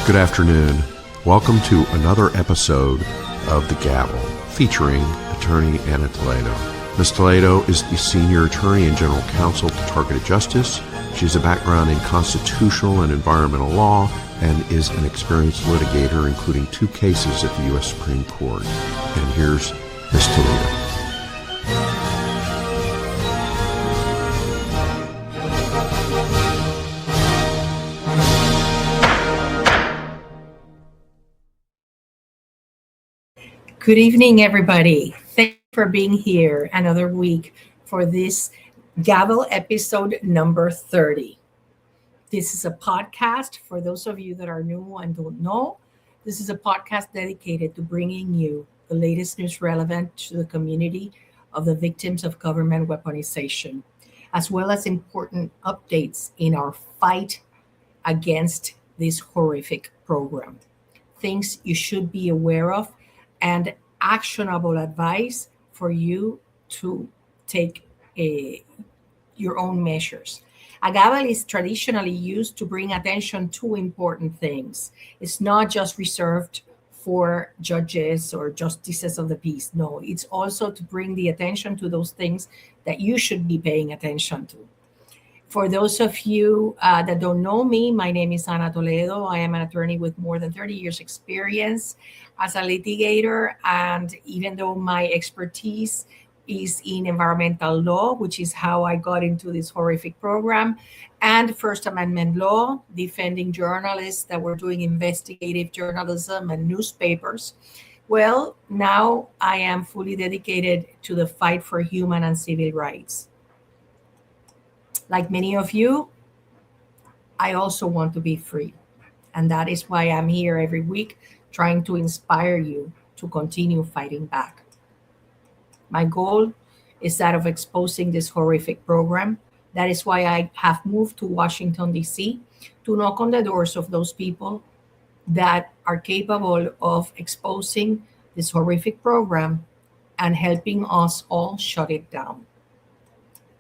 Good afternoon. Welcome to another episode of The Gavel, featuring attorney Anna Toledo. Ms. Toledo is the senior attorney and general counsel to Targeted Justice. She has a background in constitutional and environmental law and is an experienced litigator, including 2 cases at the U.S. Supreme Court. And here's Ms. Toledo. Good evening, everybody. Thank you for being here another week for this Gavel episode number 30. This is a podcast for those of you that are new and don't know. This is a podcast dedicated to bringing you the latest news relevant to the community of the victims of government weaponization, as well as important updates in our fight against this horrific program. Things you should be aware of and actionable advice for you to take your own measures. A gavel is traditionally used to bring attention to important things. It's not just reserved for judges or justices of the peace. No, it's also to bring the attention to those things that you should be paying attention to. For those of you that don't know me, my name is Anna Toledo. I am an attorney with more than 30 years experience as a litigator. And even though my expertise is in environmental law, which is how I got into this horrific program, and First Amendment law, defending journalists that were doing investigative journalism and newspapers, well, now I am fully dedicated to the fight for human and civil rights. Like many of you, I also want to be free. And that is why I'm here every week trying to inspire you to continue fighting back. My goal is that of exposing this horrific program. That is why I have moved to Washington, D.C. to knock on the doors of those people that are capable of exposing this horrific program and helping us all shut it down.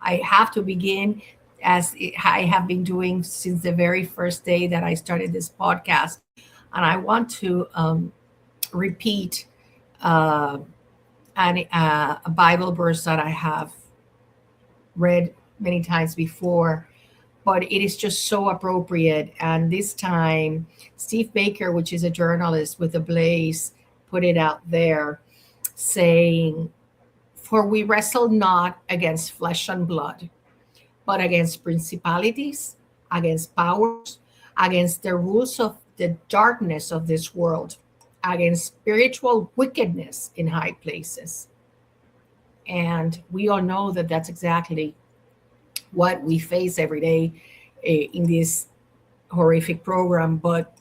I have to begin, as I have been doing since the very first day that I started this podcast. And I want to repeat a Bible verse that I have read many times before, but it is just so appropriate. And this time, Steve Baker, which is a journalist with The Blaze, put it out there saying, "For we wrestle not against flesh and blood, but against principalities, against powers, against the rules of the darkness of this world, against spiritual wickedness in high places." And we all know that that's exactly what we face every day in this horrific program. But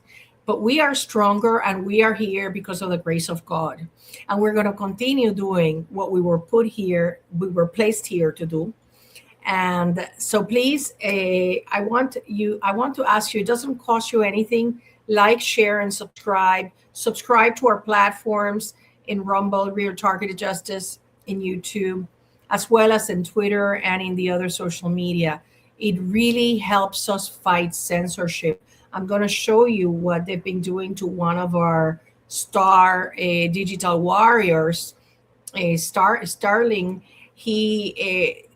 we are stronger, and we are here because of the grace of God. And we're going to continue doing what we were placed here to do. And so please, I want to ask you, it doesn't cost you anything. Like, share, and subscribe. Subscribe to our platforms in Rumble, Real Targeted Justice, in YouTube, as well as in Twitter and in the other social media. It really helps us fight censorship. I'm going to show you what they've been doing to one of our star digital warriors, Starling. He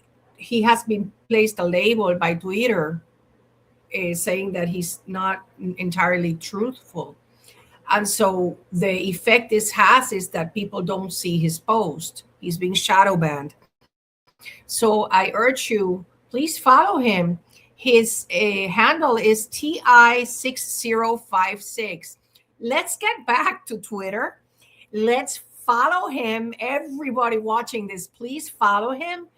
has been placed a label by Twitter saying that he's not entirely truthful. And so the effect this has is that people don't see his post. He's being shadow banned. So I urge you, please follow him. His handle is TI6056. Let's get back to Twitter. Let's follow him. Everybody watching this, please follow him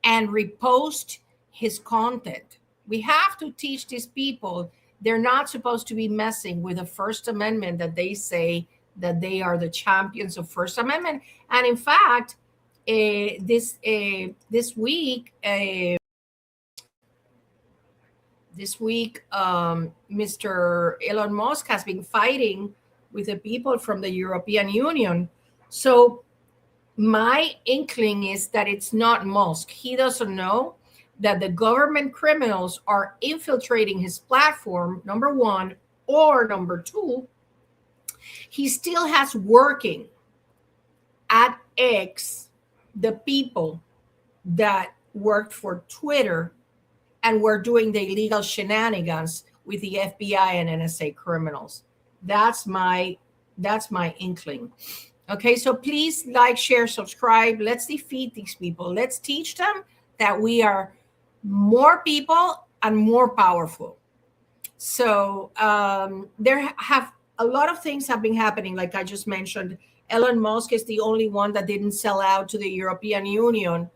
and repost his content. We have to teach these people they're not supposed to be messing with the First Amendment, that they say that they are the champions of First Amendment. And in fact, this week, Mr. Elon Musk has been fighting with the people from the European Union. So my inkling is that it's not Musk. He doesn't know that the government criminals are infiltrating his platform, number one, Or number two, he still has working at X the people that worked for Twitter and were doing the illegal shenanigans with the FBI and NSA criminals. That's my inkling. Okay, so please like, share, subscribe. Let's defeat these people. Let's teach them that we are more people and more powerful. So there have a lot of things have been happening. Like I just mentioned, Elon Musk is the only one that didn't sell out to the European Union,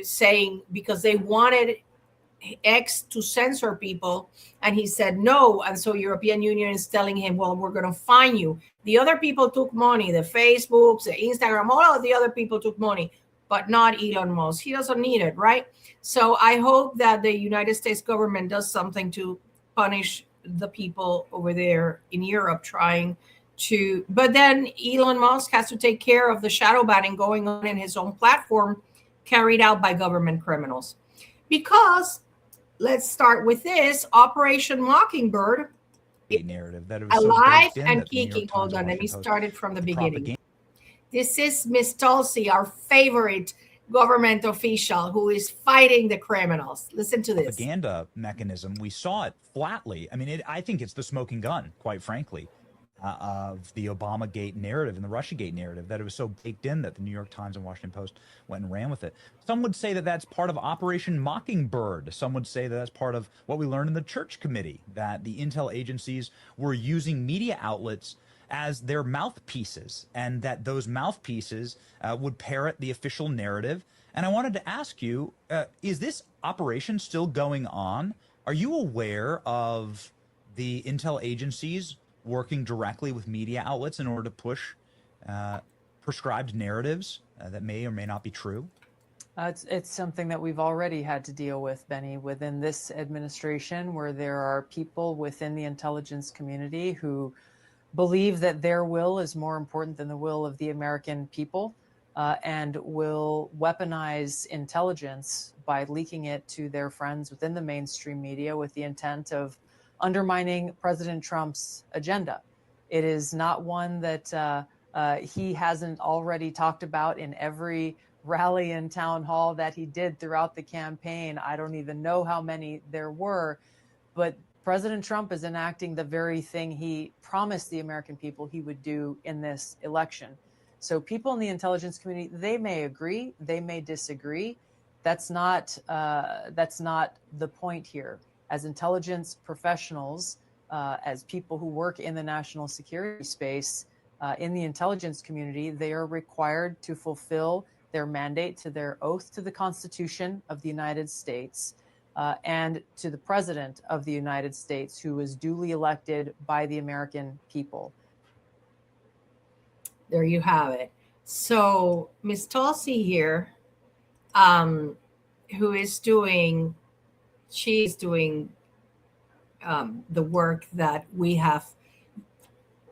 saying because they wanted X to censor people, and he said no. And so European Union is telling him, well, we're going to fine you. The other people took money, the Facebooks, the Instagram, all of the other people took money, but not Elon Musk. He doesn't need it, right? So I hope that the United States government does something to punish the people over there in Europe trying to, but then Elon Musk has to take care of the shadow banning going on in his own platform carried out by government criminals. Because let's start with this Operation Mockingbird. Narrative that it was Alive so and kicking. Hold on, let me start it from the beginning. This is Miss Tulsi, our favorite government official who is fighting the criminals. Listen to this. Propaganda mechanism. We saw it flatly. I mean, I think it's the smoking gun, quite frankly, of the Obamagate narrative and the Russiagate narrative, that it was so baked in that the New York Times and Washington Post went and ran with it. Some would say that that's part of Operation Mockingbird. Some would say that that's part of what we learned in the Church Committee, that the intel agencies were using media outlets as their mouthpieces, and that those mouthpieces would parrot the official narrative. And I wanted to ask you, is this operation still going on? Are you aware of the intel agencies working directly with media outlets in order to push prescribed narratives that may or may not be true? It's something that we've already had to deal with, Benny, within this administration, where there are people within the intelligence community who believe that their will is more important than the will of the American people, and will weaponize intelligence by leaking it to their friends within the mainstream media with the intent of undermining President Trump's agenda. It is not one that he hasn't already talked about in every rally and town hall that he did throughout the campaign. I don't even know how many there were, but President Trump is enacting the very thing he promised the American people he would do in this election. So people in the intelligence community, they may agree, they may disagree. That's not the point here. As intelligence professionals, as people who work in the national security space, in the intelligence community, they are required to fulfill their mandate to their oath to the Constitution of the United States, and to the President of the United States, who was duly elected by the American people. There you have it. So Ms. Tulsi here, who is doing, she's doing the work that we have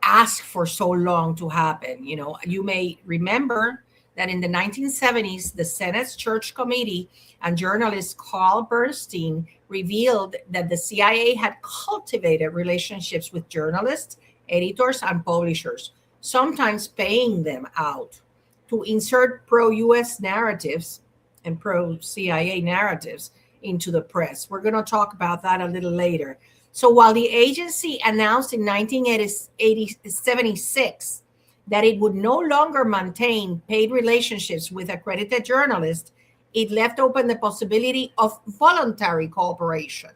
asked for so long to happen. You know, you may remember that in the 1970s, the Senate's Church Committee and journalist Carl Bernstein revealed that the CIA had cultivated relationships with journalists, editors, and publishers, sometimes paying them out to insert pro-US narratives and pro-CIA narratives into the press. We're going to talk about that a little later. So while the agency announced in 1976 that it would no longer maintain paid relationships with accredited journalists, it left open the possibility of voluntary cooperation,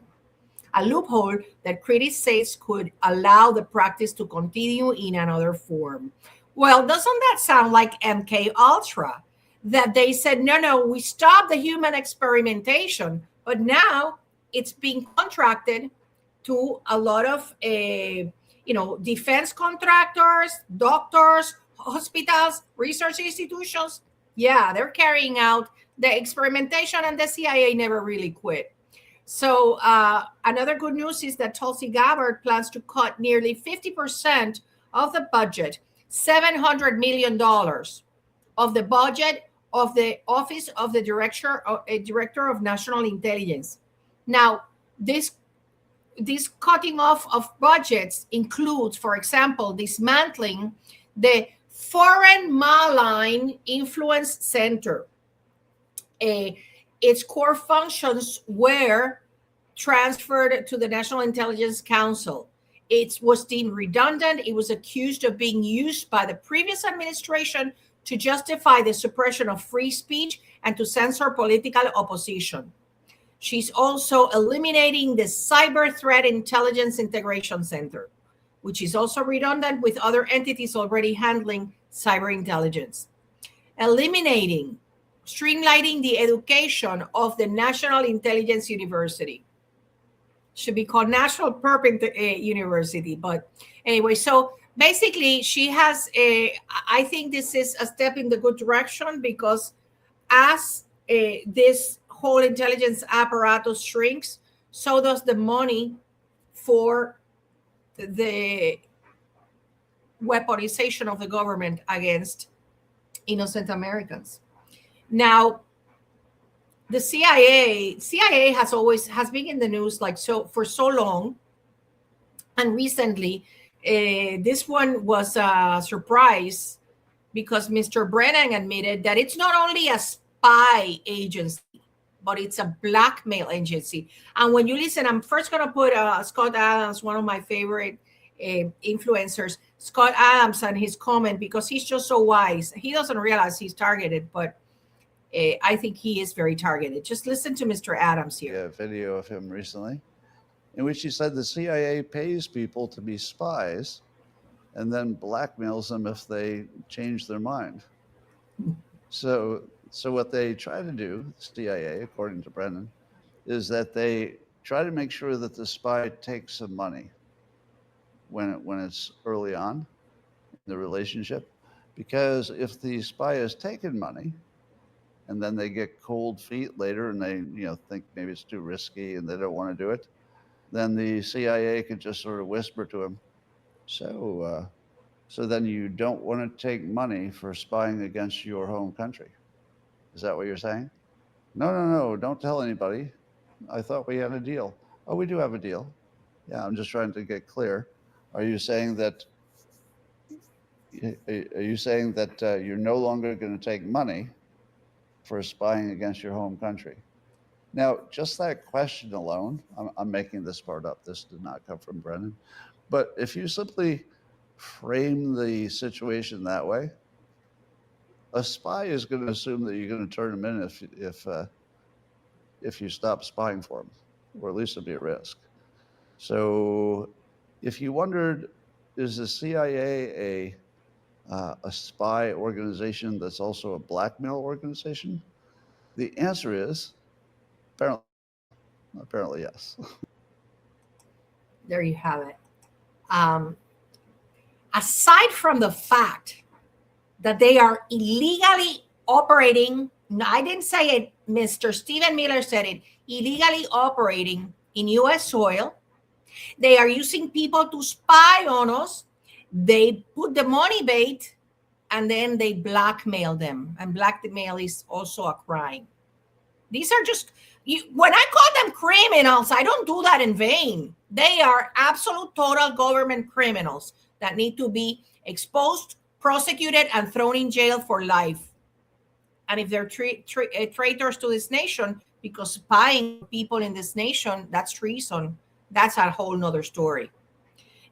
a loophole that critics say could allow the practice to continue in another form. Well, doesn't that sound like MK Ultra? That they said, no, we stopped the human experimentation, but now it's being contracted to a lot of defense contractors, doctors, hospitals, research institutions. Yeah, they're carrying out the experimentation, and the CIA never really quit. So another good news is that Tulsi Gabbard plans to cut nearly 50% of the budget, $700 million of the budget of the Office of the Director of National Intelligence. Now, this this cutting off of budgets includes, for example, dismantling the Foreign Malign Influence Center. Its core functions were transferred to the National Intelligence Council. It was deemed redundant. It was accused of being used by the previous administration to justify the suppression of free speech and to censor political opposition. She's also eliminating the Cyber Threat Intelligence Integration Center, which is also redundant with other entities already handling cyber intelligence. Eliminating, streamlining the education of the National Intelligence University. Should be called National University, but anyway, so basically she has I think this is a step in the good direction, because as this whole intelligence apparatus shrinks, so does the money for the weaponization of the government against innocent Americans. Now, the CIA has been in the news for so long, and recently this one was a surprise because Mr. Brennan admitted that it's not only a spy agency, but it's a blackmail agency. And when you listen, I'm first going to put Scott Adams, one of my favorite influencers, Scott Adams, and his comment, because he's just so wise. He doesn't realize he's targeted, but I think he is very targeted. Just listen to Mr. Adams here. A video of him recently in which he said the CIA pays people to be spies and then blackmails them if they change their mind. So what they try to do, the CIA, according to Brennan, is that they try to make sure that the spy takes some money when it's early on in the relationship, because if the spy has taken money and then they get cold feet later and they think maybe it's too risky and they don't want to do it, then the CIA can just sort of whisper to him, so then you don't want to take money for spying against your home country. Is that what you're saying? No, don't tell anybody. I thought we had a deal. Oh, we do have a deal. Yeah, I'm just trying to get clear. Are you saying that you're no longer going to take money for spying against your home country? Now, just that question alone, I'm making this part up. This did not come from Brennan. But if you simply frame the situation that way, a spy is going to assume that you're going to turn him in if you stop spying for him, or at least it'll be at risk. So if you wondered, is the CIA a spy organization that's also a blackmail organization? The answer is apparently yes. There you have it. Aside from the fact that they are illegally operating, I didn't say it, Mr. Stephen Miller said it, illegally operating in U.S. soil, they are using people to spy on us. They put the money bait and then they blackmail them. And blackmail is also a crime. These are just, when I call them criminals, I don't do that in vain. They are absolute total government criminals that need to be exposed, prosecuted, and thrown in jail for life. And if they're traitors to this nation, because spying people in this nation, that's treason. That's a whole nother story.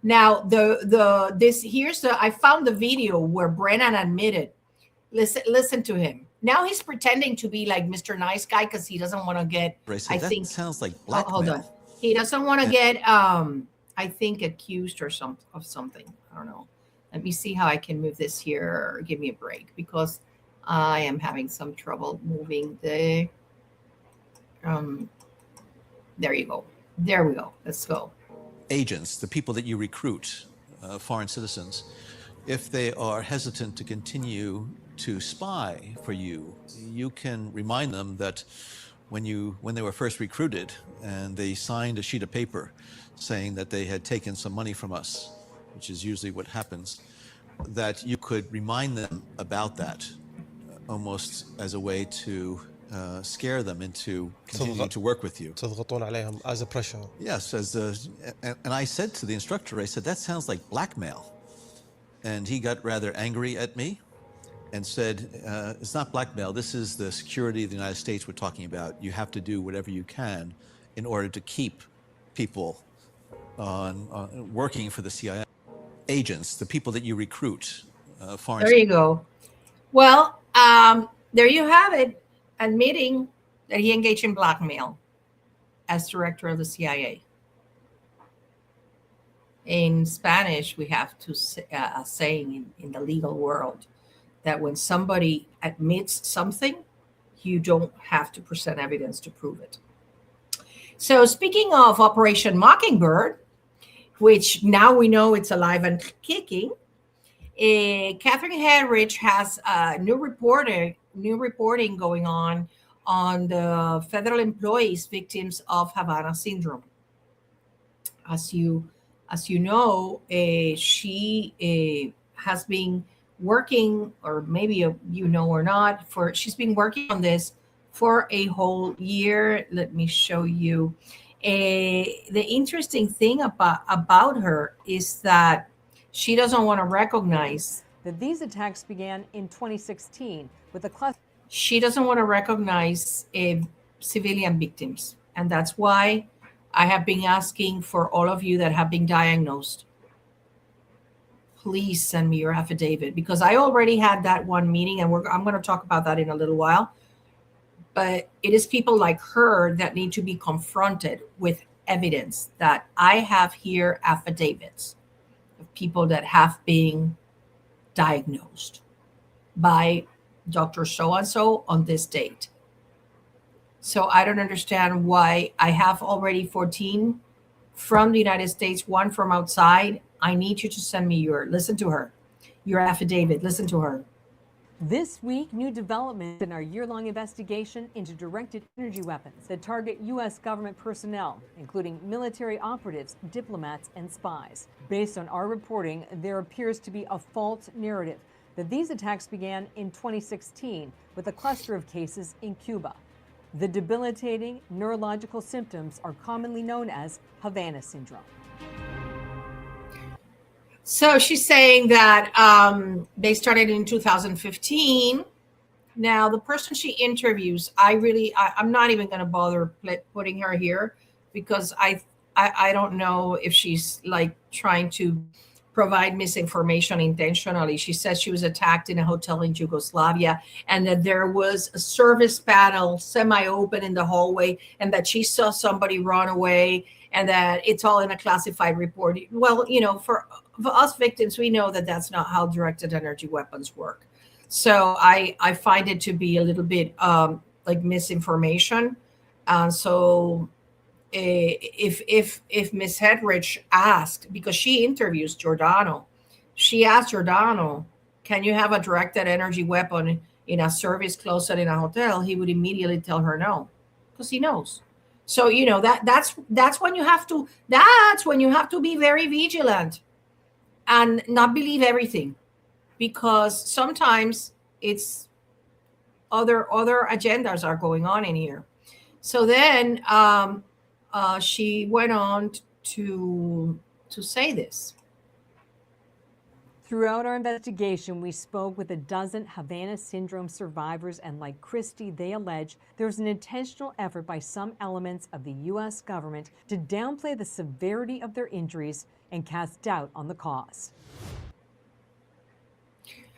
Now, I found the video where Brennan admitted. Listen to him. Now he's pretending to be like Mr. Nice Guy because he doesn't want to get. I think sounds like blackmail. Hold on. He doesn't want to get, I think, accused of something. I don't know. Let me see how I can move this here. Give me a break because I am having some trouble moving the. There you go. There we go. Let's go. Agents, the people that you recruit, foreign citizens, if they are hesitant to continue to spy for you, you can remind them that when they were first recruited and they signed a sheet of paper saying that they had taken some money from us, which is usually what happens, that you could remind them about that almost as a way to scare them into continuing to work with you. تضغطون عليهم as a pressure. Yes, and I said to the instructor, I said, that sounds like blackmail. And he got rather angry at me and said, it's not blackmail. This is the security of the United States we're talking about. You have to do whatever you can in order to keep people on working for the CIA. Agents, the people that you recruit, foreign. There you go. Well, there you have it, admitting that he engaged in blackmail as director of the CIA. In Spanish, we have to say, a saying in the legal world that when somebody admits something, you don't have to present evidence to prove it. So speaking of Operation Mockingbird, which now we know it's alive and kicking, Catherine Herridge has new reporting going on the federal employees victims of Havana syndrome. As you know, she has been working, or maybe you know or not, she's been working on this for a whole year. Let me show you. The interesting thing about her is that she doesn't want to recognize that these attacks began in 2016 with a cluster. She doesn't want to recognize civilian victims, and that's why I have been asking for all of you that have been diagnosed, please send me your affidavit, because I already had that one meeting, and I'm going to talk about that in a little while. But it is people like her that need to be confronted with evidence that I have here affidavits of people that have been diagnosed by Dr. So-and-so on this date. So I don't understand why I have already 14 from the United States, one from outside. I need you to send me listen to her, your affidavit, listen to her. This week, new developments in our year-long investigation into directed energy weapons that target U.S. government personnel, including military operatives, diplomats, and spies. Based on our reporting, there appears to be a false narrative that these attacks began in 2016 with a cluster of cases in Cuba. The debilitating neurological symptoms are commonly known as Havana syndrome. So she's saying that they started in 2015. Now, the person she interviews, I'm not even going to bother putting her here, because I don't know if she's like trying to provide misinformation intentionally. She says she was attacked in a hotel in Yugoslavia, and that there was a service panel semi-open in the hallway, and that she saw somebody run away, and that it's all in a classified report. Well, for us victims, we know that that's not how directed energy weapons work. So I find it to be a little bit like misinformation. So if Ms. Hedrich asked, because she interviews Giordano, she asked Giordano, can you have a directed energy weapon in a service closet in a hotel? He would immediately tell her no, because he knows. So that's when you have to be very vigilant and not believe everything, because sometimes it's other agendas are going on in here. So then she went on to say this. Throughout our investigation, we spoke with a dozen Havana syndrome survivors, and like Christy, they allege there's an intentional effort by some elements of the U.S. government to downplay the severity of their injuries and cast doubt on the cause.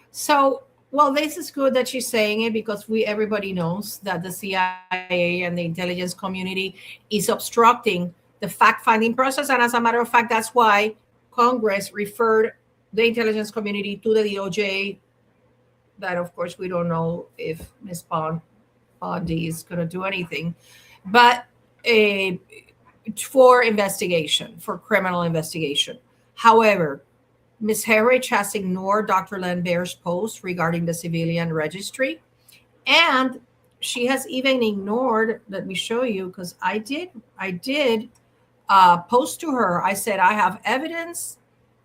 So, well, this is good that she's saying it, because everybody knows that the CIA and the intelligence community is obstructing the fact-finding process. And as a matter of fact, that's why Congress referred the intelligence community to the DOJ. That, of course, we don't know if Ms. Bondi is going to do anything, but for investigation, for criminal investigation. However, Ms. Herridge has ignored Dr. Lambert's post regarding the civilian registry, and she has even ignored, let me show you, because I did post to her. I said, I have evidence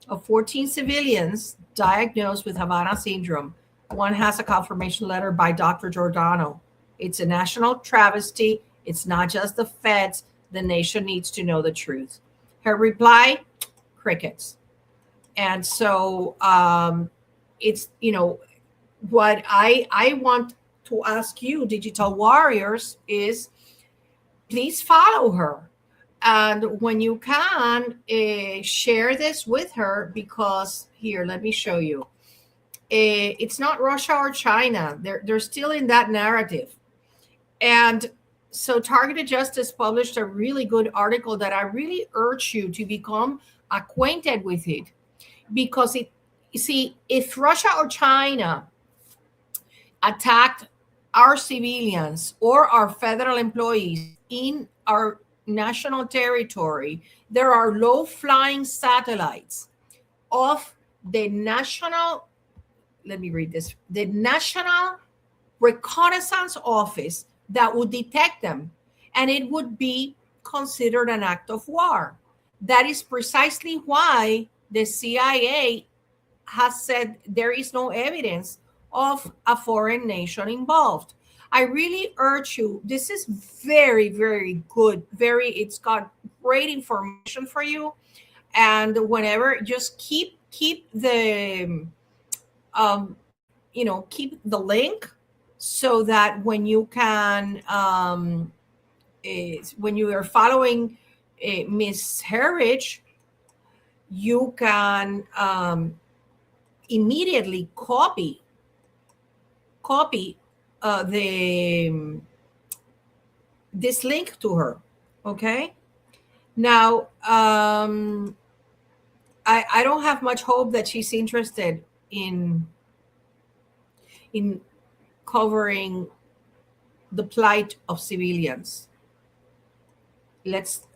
of 14 civilians diagnosed with Havana syndrome. One has a confirmation letter by Dr. Giordano. It's a national travesty. It's not just the feds. The nation needs to know the truth. Her reply, crickets. And so it's, what I want to ask you, digital warriors, is please follow her. And when you can, share this with her, because here, let me show you. It's not Russia or China. They're still in that narrative. And so Targeted Justice published a really good article that I really urge you to become acquainted with it, because you see, if Russia or China attacked our civilians or our federal employees in our national territory, there are low-flying satellites of the national, let me read this, the National Reconnaissance Office that would detect them, and it would be considered an act of war. That is precisely why the CIA has said there is no evidence of a foreign nation involved. I really urge you, this is very, very good. It's got great information for you. And whenever, just keep the keep the link, so that when you can when you are following Miss Herridge, you can immediately copy the this link to her. Okay. Now I don't have much hope that she's interested in covering the plight of civilians.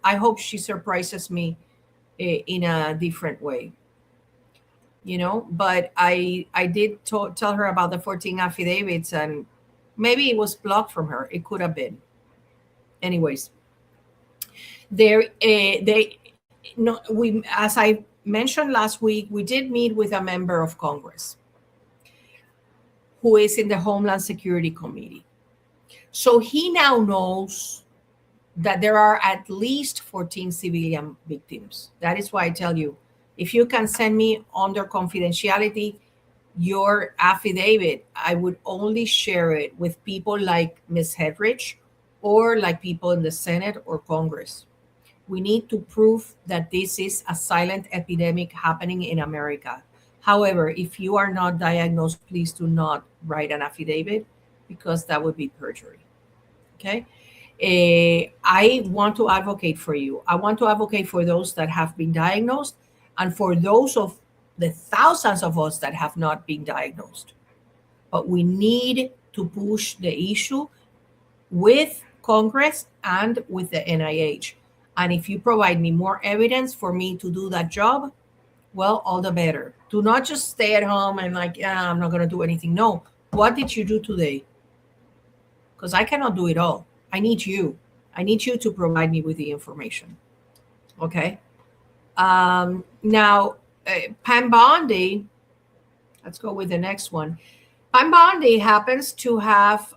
I hope she surprises me in a different way. But I did tell her about the 14 affidavits, and maybe it was blocked from her. It could have been. Anyways, as I mentioned last week, we did meet with a member of Congress who is in the Homeland Security Committee. So he now knows that there are at least 14 civilian victims. That is why I tell you, if you can send me under confidentiality your affidavit, I would only share it with people like Ms. Hedrich or like people in the Senate or Congress. We need to prove that this is a silent epidemic happening in America. However, if you are not diagnosed, please do not write an affidavit, because that would be perjury. Okay? I want to advocate for you. I want to advocate for those that have been diagnosed, and for those of the thousands of us that have not been diagnosed. But we need to push the issue with Congress and with the NIH. And if you provide me more evidence for me to do that job, well, all the better. Do not just stay at home and I'm not going to do anything. No. What did you do today? Because I cannot do it all. I need you. I need you to provide me with the information. Okay. Now, Pam Bondi, let's go with the next one. Pam Bondi happens to have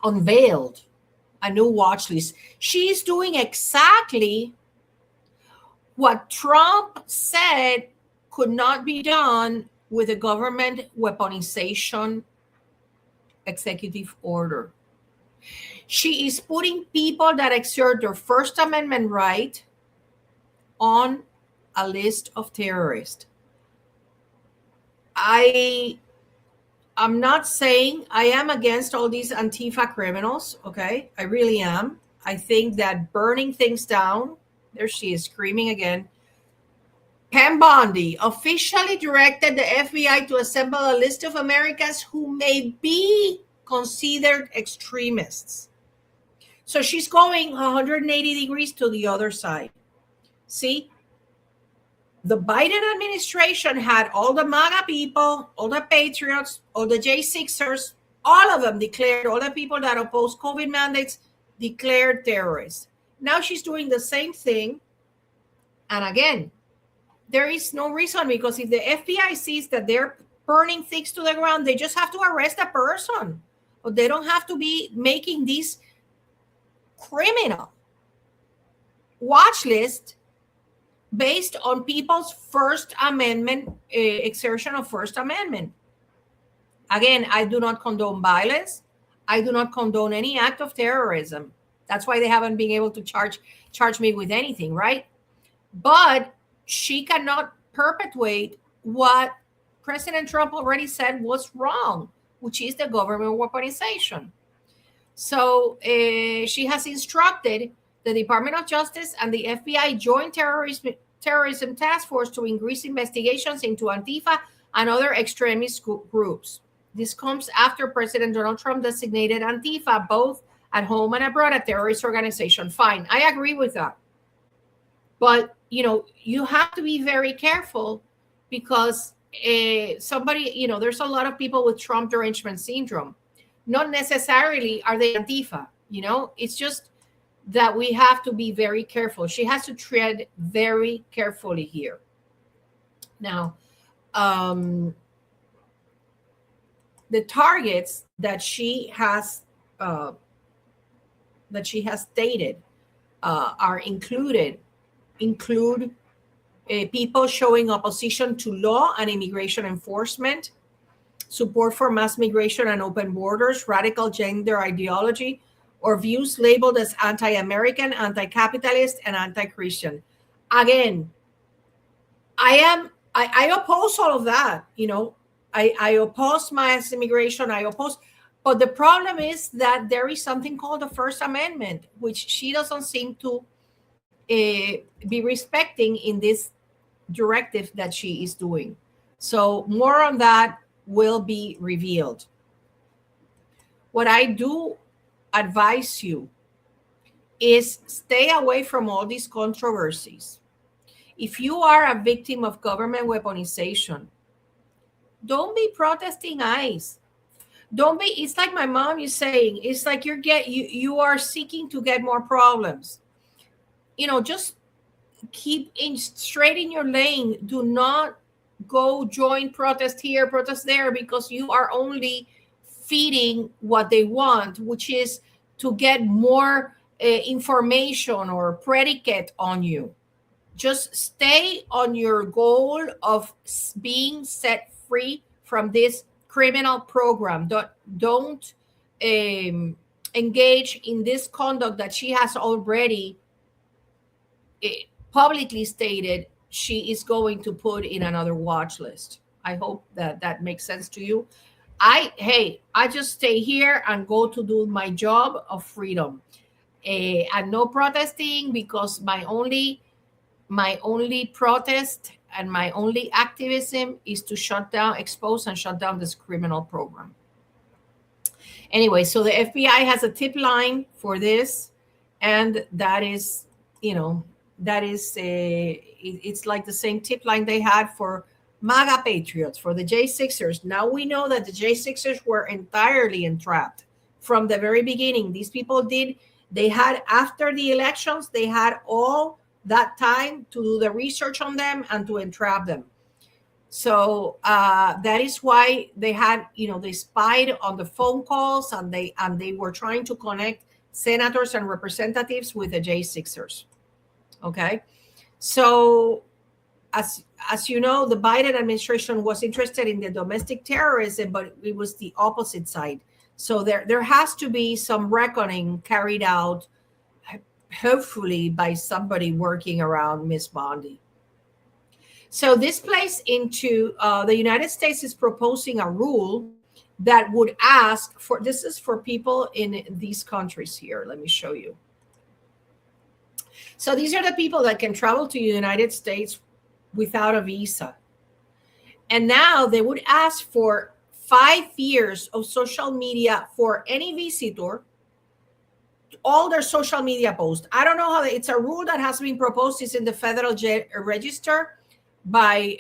unveiled a new watch list. She's doing exactly what Trump said could not be done with a government weaponization executive order. She is putting people that exert their First Amendment right on a list of terrorists. I'm not saying I am against all these Antifa criminals, okay? I really am. I think that burning things down, there she is screaming again. Pam Bondi officially directed the FBI to assemble a list of Americans who may be considered extremists. So she's going 180 degrees to the other side. See, the Biden administration had all the MAGA people, all the patriots, all the J6ers, all of them declared, all the people that oppose COVID mandates declared terrorists. Now she's doing the same thing. And again, there is no reason, because if the FBI sees that they're burning things to the ground, they just have to arrest a person. But they don't have to be making these criminal watch list based on people's First Amendment exertion of First Amendment. Again, I do not condone violence. I do not condone any act of terrorism. That's why they haven't been able to charge me with anything, right? But she cannot perpetuate what President Trump already said was wrong, which is the government weaponization. So she has instructed the Department of Justice and the FBI Joint Terrorism Task Force to increase investigations into Antifa and other extremist groups. This comes after President Donald Trump designated Antifa, both at home and abroad, a terrorist organization. Fine, I agree with that. But, you have to be very careful because somebody, there's a lot of people with Trump derangement syndrome. Not necessarily are they Antifa, it's just that we have to be very careful. She has to tread very carefully here. Now, the targets that she has stated include people showing opposition to law and immigration enforcement, support for mass migration and open borders, radical gender ideology, or views labeled as anti-American, anti-capitalist, and anti-Christian. Again, I oppose all of that. I oppose mass immigration. But the problem is that there is something called the First Amendment, which she doesn't seem to be respecting in this directive that she is doing. So more on that will be revealed. What I do advise you is stay away from all these controversies. If you are a victim of government weaponization, don't be protesting ICE. It's like my mom is saying, it's like you are seeking to get more problems. Just keep straight in your lane. Do not go join protest here, protest there, because you are only feeding what they want, which is to get more information or predicate on you. Just stay on your goal of being set free from this criminal program. Don't engage in this conduct that she has already publicly stated she is going to put in another watch list. I hope that makes sense to you. I just stay here and go to do my job of freedom, and no protesting, because my only protest and my only activism is to expose and shut down this criminal program. Anyway, so the FBI has a tip line for this, and that is, it's like the same tip line they had for MAGA patriots, for the J6ers. Now we know that the J6ers were entirely entrapped from the very beginning. These people after the elections, they had all that time to do the research on them and to entrap them. So that is why they had, they spied on the phone calls, and they were trying to connect senators and representatives with the J6ers. Okay, so as you know, the Biden administration was interested in the domestic terrorism, but it was the opposite side. So there has to be some reckoning carried out, hopefully by somebody working around Miss Bondi. So this plays into the United States is proposing a rule that would ask for, this is for people in these countries here. Let me show you. So these are the people that can travel to the United States without a visa. And now they would ask for 5 years of social media for any visitor, all their social media posts. I don't know how it's a rule that has been proposed. It's in the Federal Register by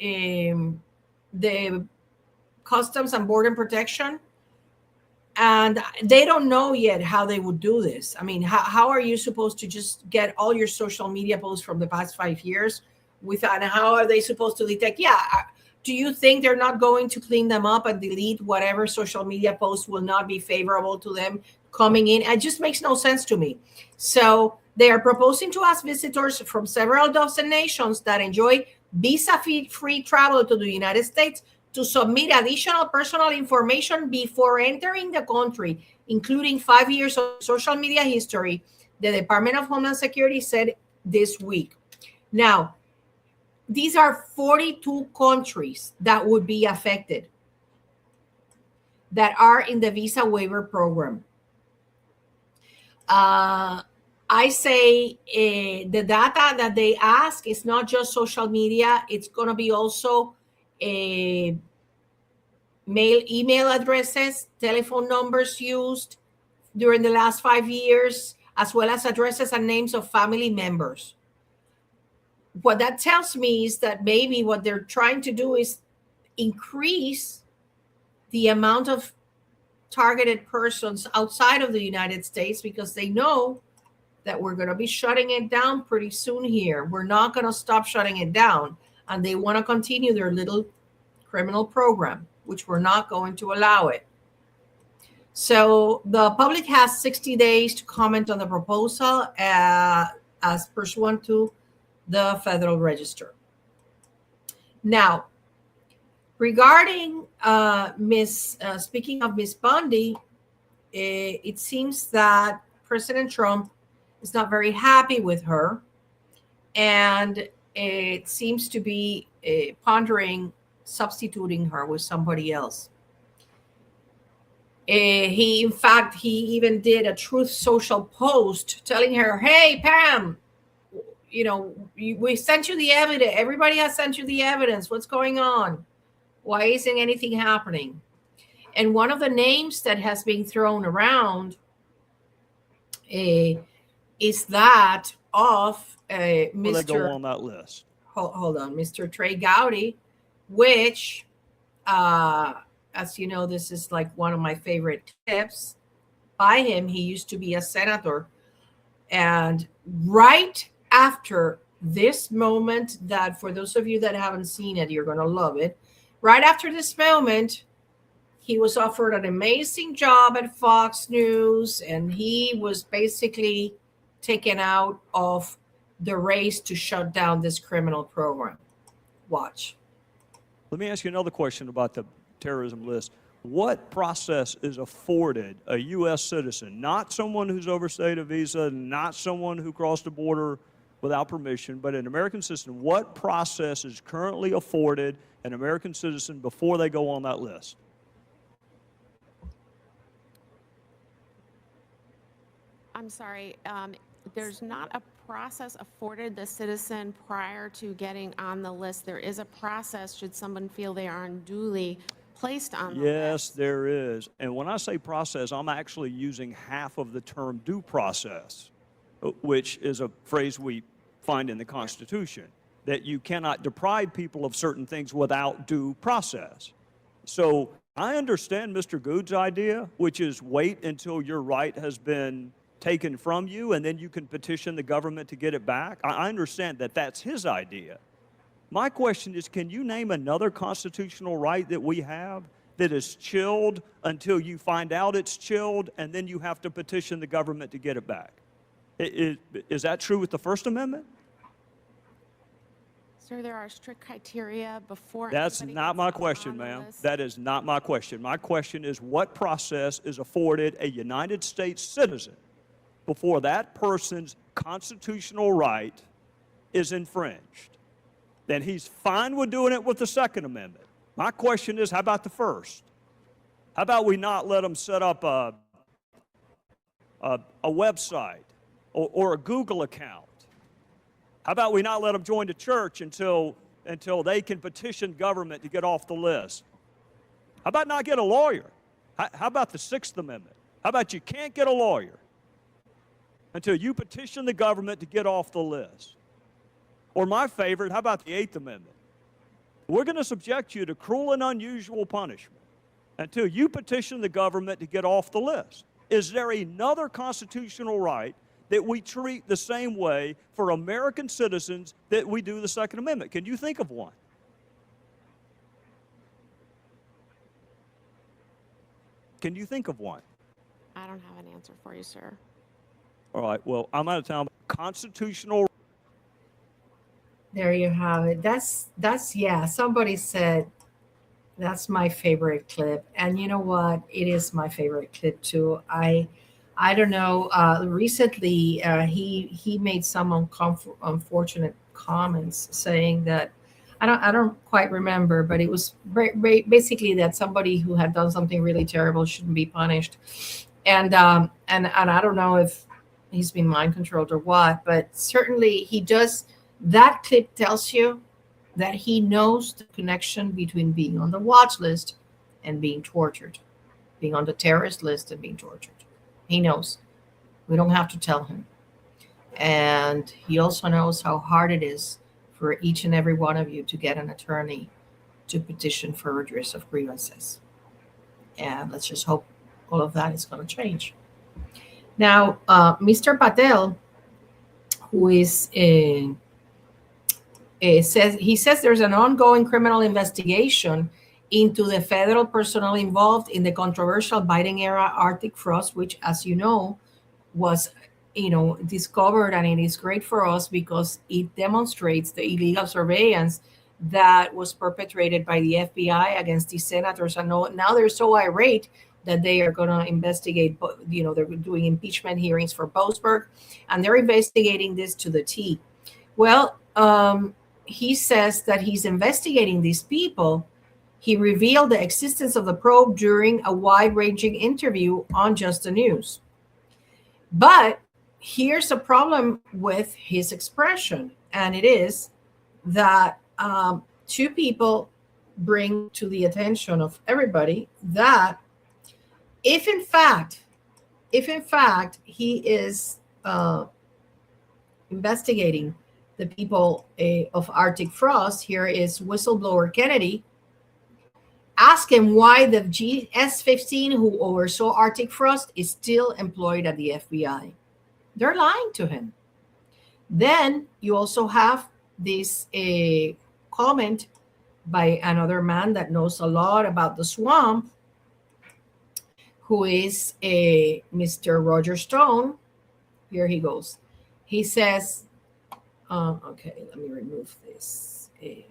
the Customs and Border Protection. And they don't know yet how they would do this. I mean, how are you supposed to just get all your social media posts from the past 5 years without, how are they supposed to detect? Yeah, Do you think they're not going to clean them up and delete whatever social media posts will not be favorable to them coming in? It just makes no sense to me. So they are proposing to us visitors from several dozen nations that enjoy visa-free travel to the United States to submit additional personal information before entering the country, including 5 years of social media history, the Department of Homeland Security said this week. Now, these are 42 countries that would be affected that are in the visa waiver program. I say the data that they ask is not just social media. It's going to be also email addresses, telephone numbers used during the last 5 years, as well as addresses and names of family members. What that tells me is that maybe what they're trying to do is increase the amount of targeted persons outside of the United States, because they know that we're going to be shutting it down pretty soon here. We're not going to stop shutting it down, and they want to continue their little criminal program, which we're not going to allow it. So the public has 60 days to comment on the proposal as pursuant to the Federal Register. Now, regarding speaking of Miss Bundy, it seems that President Trump is not very happy with her, and it seems to be pondering substituting her with somebody else. He even did a Truth Social post telling her, "Hey, Pam, we sent you the evidence. Everybody has sent you the evidence. What's going on? Why isn't anything happening?" And one of the names that has been thrown around is that of Mr. Will they go on that list? Hold on, Mr. Trey Gowdy, which, as you know, this is like one of my favorite tips by him. He used to be a senator, and right after this moment, that for those of you that haven't seen it, you're going to love it. Right after this moment, he was offered an amazing job at Fox News, and he was basically taken out of the race to shut down this criminal program. Watch. Let me ask you another question about the terrorism list. What process is afforded a U.S. citizen, not someone who's overstayed a visa, not someone who crossed the border without permission, but an American citizen? What process is currently afforded an American citizen before they go on that list? I'm sorry, there's not a process afforded the citizen prior to getting on the list. There is a process should someone feel they are unduly placed on the list. Yes, there is. And when I say process, I'm actually using half of the term due process, which is a phrase we find in the Constitution, that you cannot deprive people of certain things without due process. So I understand Mr. Good's idea, which is wait until your right has been taken from you, and then you can petition the government to get it back. I understand that that's his idea. My question is, can you name another constitutional right that we have that is chilled until you find out it's chilled, and then you have to petition the government to get it back? Is that true with the First Amendment? Sir, there are strict criteria before. That's not my question, ma'am. That is not my question. My question is, what process is afforded a United States citizen before that person's constitutional right is infringed? Then he's fine with doing it with the Second Amendment. My question is, how about the First? How about we not let them set up a website or a Google account? How about we not let them join the church until they can petition government to get off the list? How about not get a lawyer? How about the Sixth Amendment? How about you can't get a lawyer until you petition the government to get off the list? Or my favorite, how about the Eighth Amendment? We're going to subject you to cruel and unusual punishment until you petition the government to get off the list. Is there another constitutional right that we treat the same way for American citizens that we do the Second Amendment? Can you think of one? Can you think of one? I don't have an answer for you, sir. All right. Well, I'm out of town. Constitutional. There you have it. That's yeah. Somebody said that's my favorite clip, and you know what? It is my favorite clip too. I don't know. Recently, he made some unfortunate comments saying that I don't quite remember, but it was basically that somebody who had done something really terrible shouldn't be punished, and I don't know if he's been mind controlled or what, but certainly he does. That clip tells you that he knows the connection between being on the watch list and being tortured, being on the terrorist list and being tortured. He knows. We don't have to tell him. And he also knows how hard it is for each and every one of you to get an attorney to petition for redress of grievances. And let's just hope all of that is going to change. Now, Mr. Patel, who is says there's an ongoing criminal investigation into the federal personnel involved in the controversial Biden era Arctic frost, which, as you know, was discovered, and it is great for us because it demonstrates the illegal surveillance that was perpetrated by the FBI against these senators. And now they're so irate that they are going to investigate. They're doing impeachment hearings for Boasberg, and they're investigating this to the T. Well, he says that he's investigating these people. He revealed the existence of the probe during a wide-ranging interview on Just the News. But here's a problem with his expression, and it is that two people bring to the attention of everybody that if in fact he is investigating the people of Arctic frost, here is whistleblower Kennedy. Ask him why the GS-15 who oversaw Arctic frost is still employed at the FBI. They're lying to him. Then you also have this comment by another man that knows a lot about the swamp, who is Mr. Roger Stone. Here he goes. He says, okay, let me remove this. Give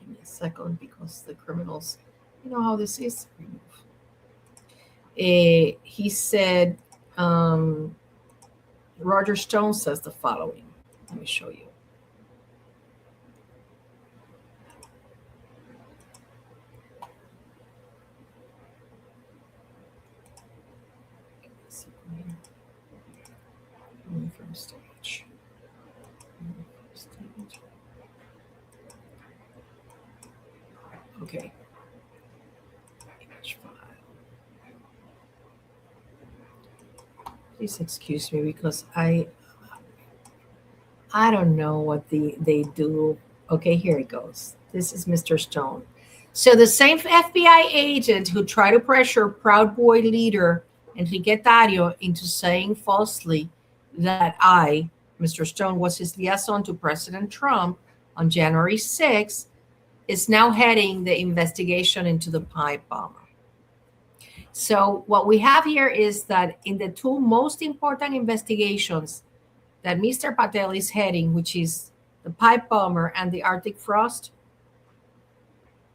me a second, because the criminals, you know how this is. He said, Roger Stone says the following. Let me show you. From stage. Okay. Image file. Please excuse me because I don't know what they do. Okay, here it goes. This is Mr. Stone. So the same FBI agent who tried to pressure Proud Boy leader Enrique Tarrio into saying falsely that I, Mr. Stone, was his liaison to President Trump on January 6th, is now heading the investigation into the pipe bomber. So what we have here is that in the two most important investigations that Mr. Patel is heading, which is the pipe bomber and the Arctic frost,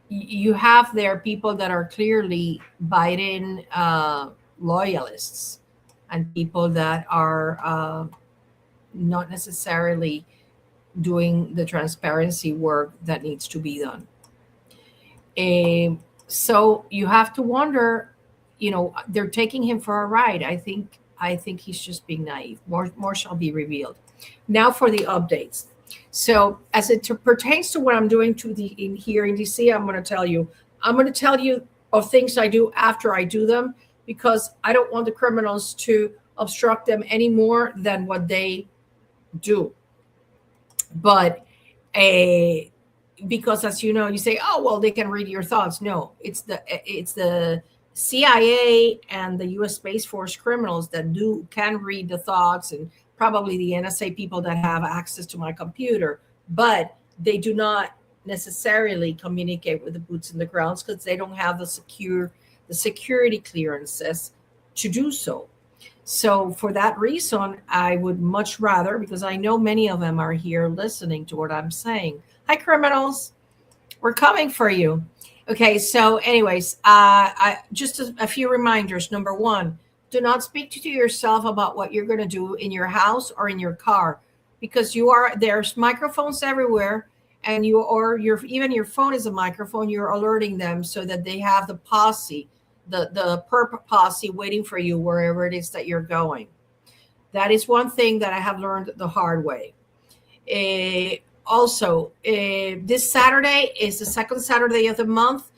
you have there people that are clearly Biden loyalists and people that are not necessarily doing the transparency work that needs to be done. So you have to wonder, they're taking him for a ride. I think he's just being naive. More shall be revealed. Now for the updates. So as it pertains to what I'm doing here in DC, I'm going to tell you of things I do after I do them, because I don't want the criminals to obstruct them any more than what they do. But because, as you know, you say, oh, well, they can read your thoughts. No, it's the CIA and the U.S. Space Force criminals that can read the thoughts, and probably the NSA people that have access to my computer, but they do not necessarily communicate with the boots in the grounds because they don't have the the security clearances to do so. So for that reason, I would much rather, because I know many of them are here listening to what I'm saying. Hi, criminals. We're coming for you. Okay, so anyways, just a few reminders. Number one, do not speak to yourself about what you're going to do in your house or in your car, because there's microphones everywhere, and even your phone is a microphone. You're alerting them so that they have the posse, the perp posse waiting for you wherever it is that you're going. That is one thing that I have learned the hard way. Also, this Saturday is the second Saturday of the month.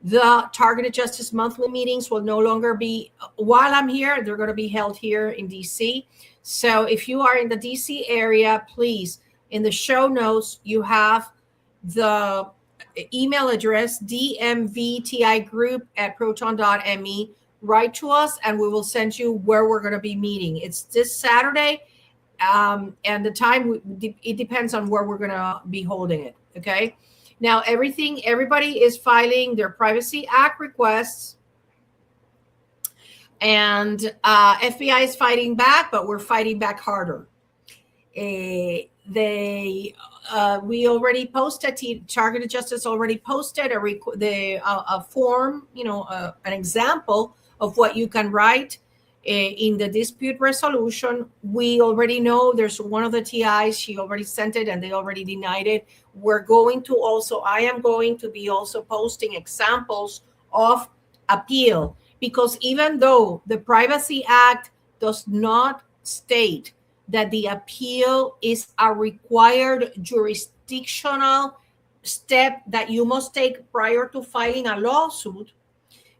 The Targeted Justice monthly meetings will no longer be while I'm here. They're going to be held here in DC. So if you are in the DC area, please, in the show notes, you have the email address, dmvtigroup@proton.me. Write to us and we will send you where we're going to be meeting. It's this Saturday. And the time, it depends on where we're going to be holding it. Okay. Now, everybody is filing their Privacy Act requests, and FBI is fighting back, but we're fighting back harder. We already posted, Targeted Justice already posted a form, an example of what you can write in the dispute resolution. We already know there's one of the TIs, she already sent it and they already denied it. I am going to be also posting examples of appeal, because even though the Privacy Act does not state that the appeal is a required jurisdictional step that you must take prior to filing a lawsuit,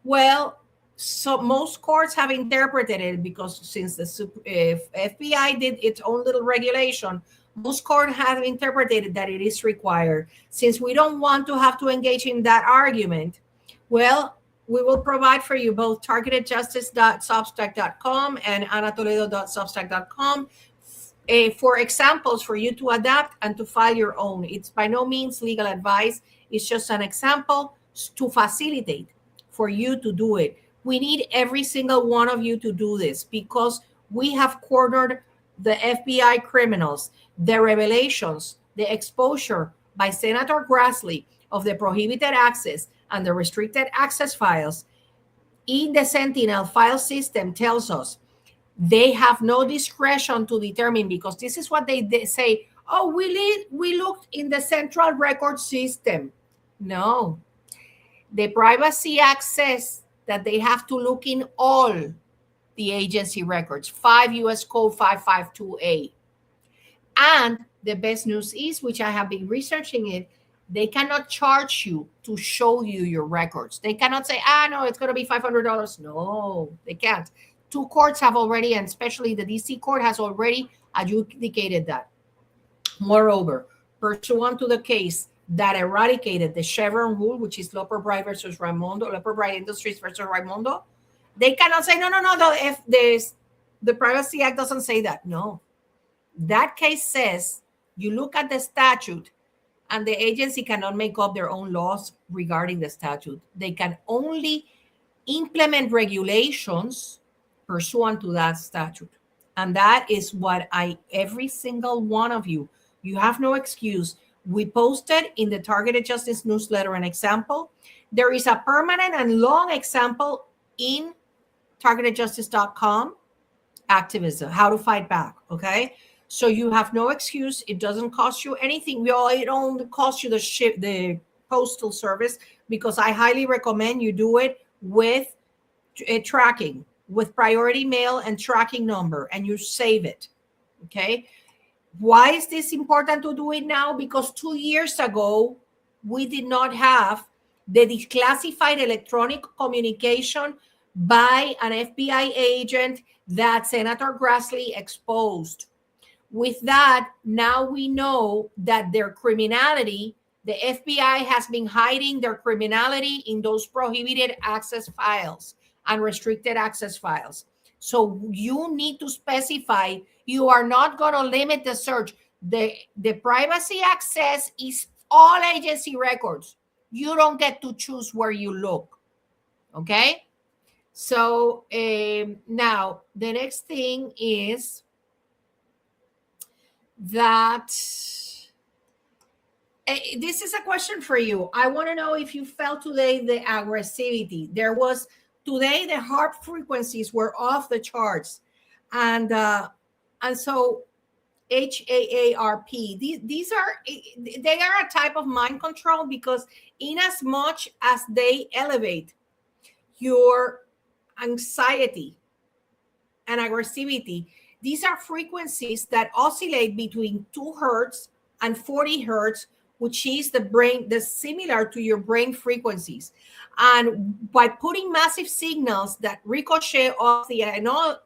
well, so most courts have interpreted it, because since the FBI did its own little regulation, most courts have interpreted that it is required. Since we don't want to have to engage in that argument, well, we will provide for you both targetedjustice.substack.com and anatoledo.substack.com for examples for you to adapt and to file your own. It's by no means legal advice. It's just an example to facilitate for you to do it. We need every single one of you to do this, because we have cornered the FBI criminals. The revelations, the exposure by Senator Grassley of the prohibited access and the restricted access files in the Sentinel file system tells us they have no discretion to determine, because this is what they say. Oh, we looked in the central record system. No, the Privacy Act says that they have to look in all the agency records, 5 U.S. Code 552A. And the best news is, which I have been researching it, they cannot charge you to show you your records. They cannot say, no, it's going to be $500. No, they can't. 2 courts have already, and especially the DC court has already adjudicated that. Moreover, pursuant to the case that eradicated the Chevron rule, which is Loper Bright versus Raimondo, Loper Bright Industries versus Raimondo, they cannot say, no, the Privacy Act doesn't say that. No. That case says you look at the statute and the agency cannot make up their own laws regarding the statute. They can only implement regulations pursuant to that statute. And that is what every single one of you have no excuse. We posted in the Targeted Justice newsletter an example. There is a permanent and long example in targetedjustice.com, activism, how to fight back, okay? So you have no excuse. It doesn't cost you anything. It only costs you the postal service, because I highly recommend you do it with tracking, with priority mail and tracking number, and you save it, okay? Why is this important to do it now? Because 2 years ago, we did not have the declassified electronic communication by an FBI agent that Senator Grassley exposed. With that, now we know that their criminality, the FBI has been hiding their criminality in those prohibited access files and restricted access files. So you need to specify, you are not going to limit the search. The Privacy Access is all agency records. You don't get to choose where you look. Okay? So now the next thing is that this is a question for you. I want to know if you felt today the aggressivity. There was today the heart frequencies were off the charts, and so HAARP. These are they are a type of mind control because in as much as they elevate your anxiety and aggressivity, these are frequencies that oscillate between 2 hertz and 40 hertz, which is the similar to your brain frequencies. And by putting massive signals that ricochet off the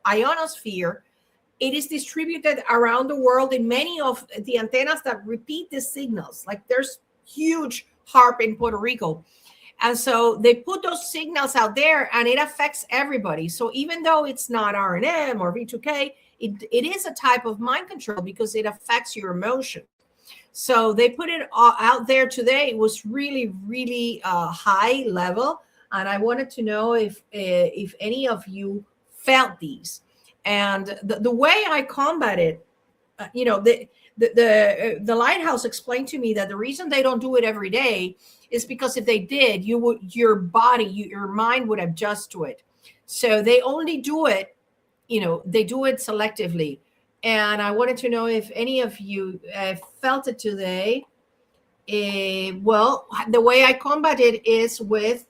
ionosphere, it is distributed around the world in many of the antennas that repeat the signals. Like there's huge HARP in Puerto Rico. And so they put those signals out there and it affects everybody. So even though it's not RNM or V2K, it is a type of mind control because it affects your emotion. So they put it out there today. It was really, really high level. And I wanted to know if any of you felt these. And the way I combat it, the lighthouse explained to me that the reason they don't do it every day is because if they did, your mind would adjust to it. So they only do it, they do it selectively. And I wanted to know if any of you felt it today. Well, the way I combat it is with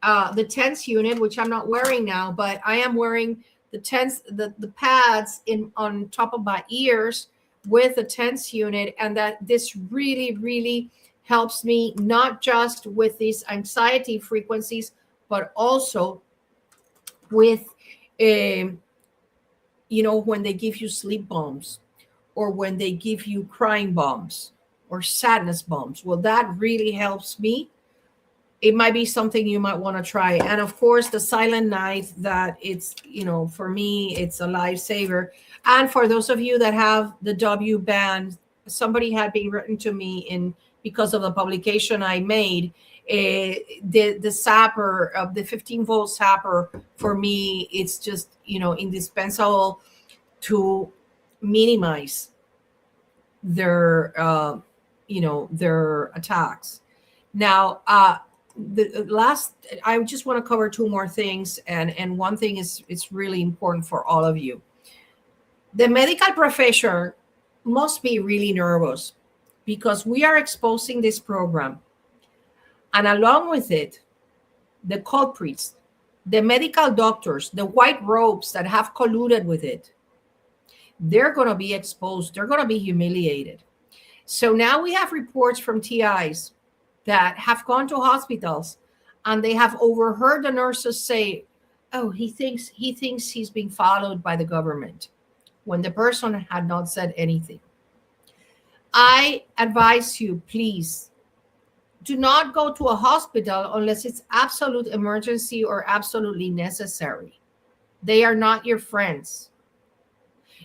the TENS unit, which I'm not wearing now, but I am wearing the TENS, the pads on top of my ears with the TENS unit, and that this really, really helps me not just with these anxiety frequencies, but also with, when they give you sleep bombs or when they give you crying bombs or sadness bombs. Well, that really helps me. It might be something you might want to try. And of course, the Silent Night, that it's, for me, it's a lifesaver. And for those of you that have the W band, somebody had been written to me because of the publication I made, the zapper of the 15-volt zapper, for me, it's just, indispensable to minimize their attacks. Now, I just want to cover 2 more things, and one thing is it's really important for all of you. The medical profession must be really nervous because we are exposing this program, and along with it, the culprits, the medical doctors, the white robes that have colluded with it, they're going to be exposed. They're going to be humiliated. So now we have reports from TIs that have gone to hospitals and they have overheard the nurses say, "Oh, he thinks he's being followed by the government," when the person had not said anything. I advise you, please, do not go to a hospital unless it's absolute emergency or absolutely necessary. They are not your friends.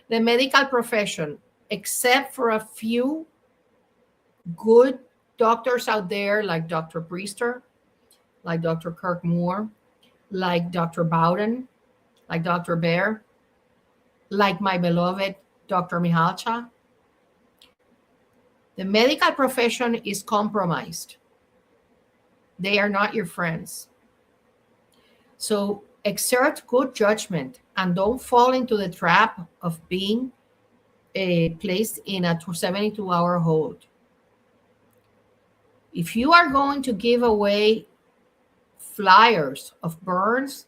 The medical profession, except for a few good doctors out there like Dr. Priester, like Dr. Kirk Moore, like Dr. Bowden, like Dr. Bear, like my beloved Dr. Mihalcha, the medical profession is compromised. They are not your friends. So exert good judgment and don't fall into the trap of being placed in a 72-hour hold. If you are going to give away flyers of burns,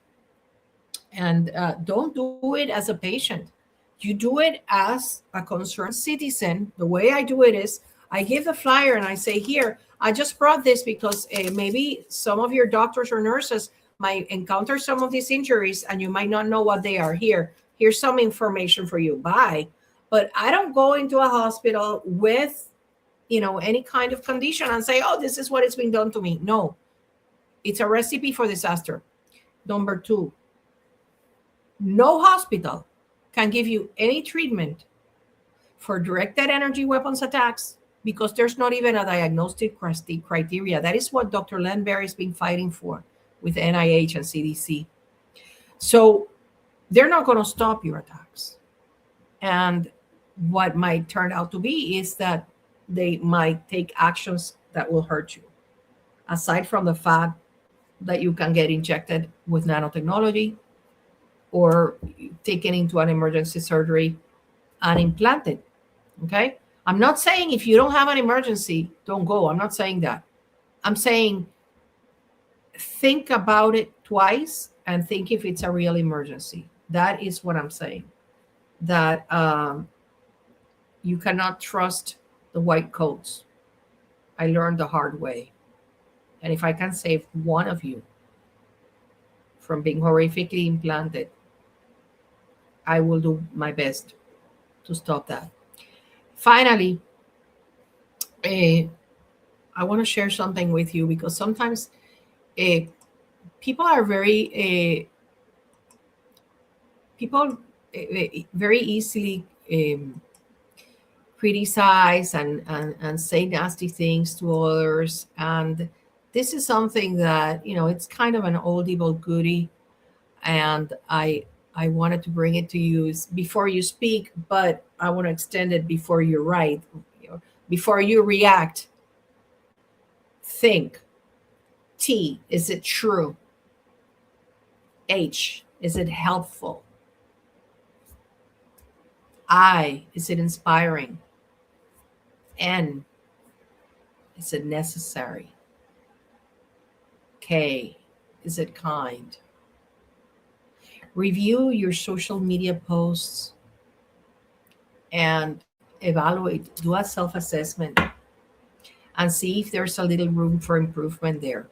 and don't do it as a patient, you do it as a concerned citizen. The way I do it is I give the flyer and I say, "Here, I just brought this because maybe some of your doctors or nurses might encounter some of these injuries and you might not know what they are. Here's some information for you. Bye." But I don't go into a hospital with, any kind of condition and say, "Oh, this is what is being done to me." No, it's a recipe for disaster. Number 2, no hospital can give you any treatment for directed energy weapons attacks because there's not even a diagnostic criteria. That is what Dr. Len Berry has been fighting for with NIH and CDC. So they're not going to stop your attacks. And what might turn out to be is that they might take actions that will hurt you. Aside from the fact that you can get injected with nanotechnology or taken into an emergency surgery and implanted. Okay. I'm not saying if you don't have an emergency, don't go. I'm not saying that. I'm saying think about it twice and think if it's a real emergency. That is what I'm saying. That you cannot trust the white coats. I learned the hard way. And if I can save one of you from being horrifically implanted, I will do my best to stop that. Finally, I want to share something with you because sometimes people are very easily criticize and say nasty things to others. And this is something that, it's kind of an oldie but goodie. And I wanted to bring it to you before you speak, but I want to extend it before you write. Before you react, think. T, is it true? H, is it helpful? I, is it inspiring? N, is it necessary? K, is it kind? Review your social media posts and evaluate, do a self-assessment and see if there's a little room for improvement there.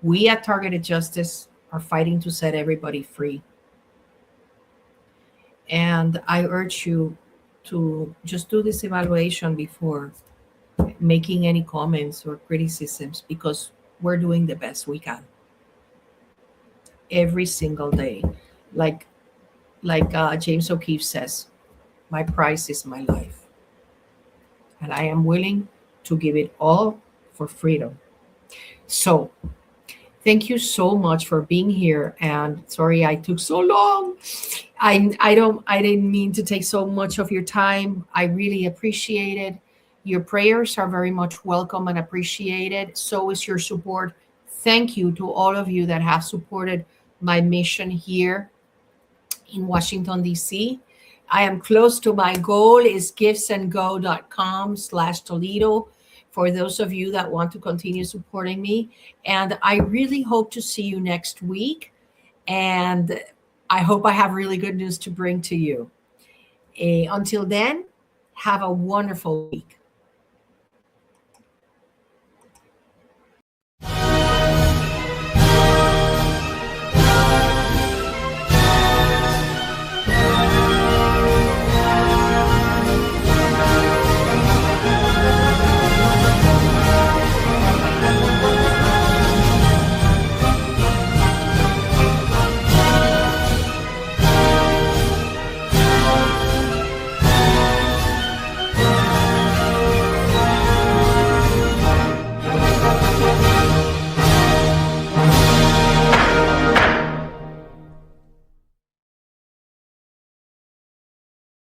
We at Targeted Justice are fighting to set everybody free. And I urge you to just do this evaluation before making any comments or criticisms, because we're doing the best we can every single day. Like James O'Keefe says, my price is my life. And I am willing to give it all for freedom. So thank you so much for being here. And sorry I took so long. I didn't mean to take so much of your time. I really appreciate it. Your prayers are very much welcome and appreciated. So is your support. Thank you to all of you that have supported my mission here in Washington, D.C. I am close to my goal. Is givesandgo.com/Toledo for those of you that want to continue supporting me. And I really hope to see you next week. And I hope I have really good news to bring to you. Until then, have a wonderful week.